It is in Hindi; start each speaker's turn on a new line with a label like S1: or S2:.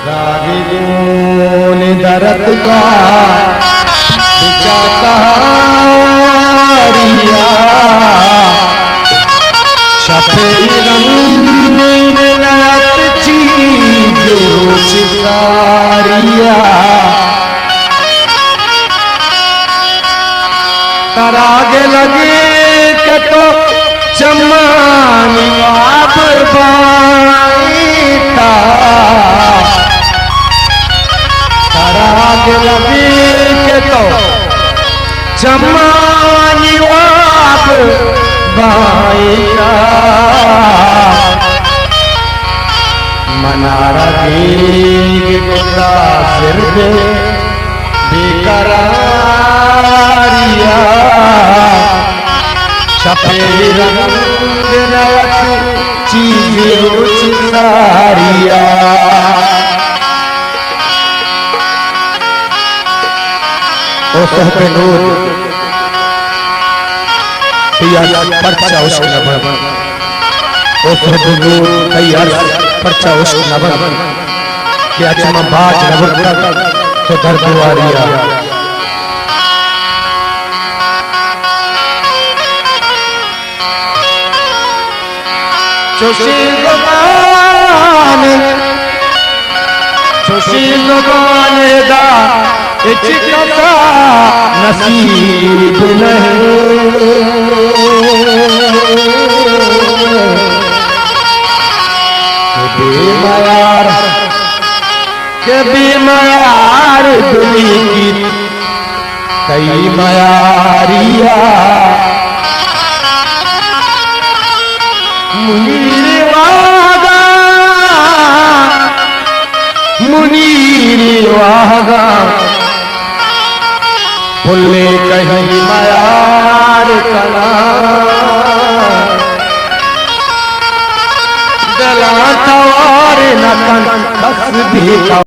S1: रागियों दरद का सफेद रंग शिकारिया तरागे लगे के तो चमानी आप बाईता तरागे लगे के तो चमानी आप बाईता मनारा देख गोता फिर दे बेकरारिया सफेद रंग चीजें उचितारिया ओ सहते नूर तैयार परचा उसके नबर ओ सहते नूर तैयार परचा उसके नबर कि अचमा बाज नबर तो दर्द वारिया चोशी ज़ुबान दा इचका नसीब नहीं बेमार के बेमार दुनी की कई मायारिया मुनीर वागा भूले कहीं मायार कला दला तवार न कस भी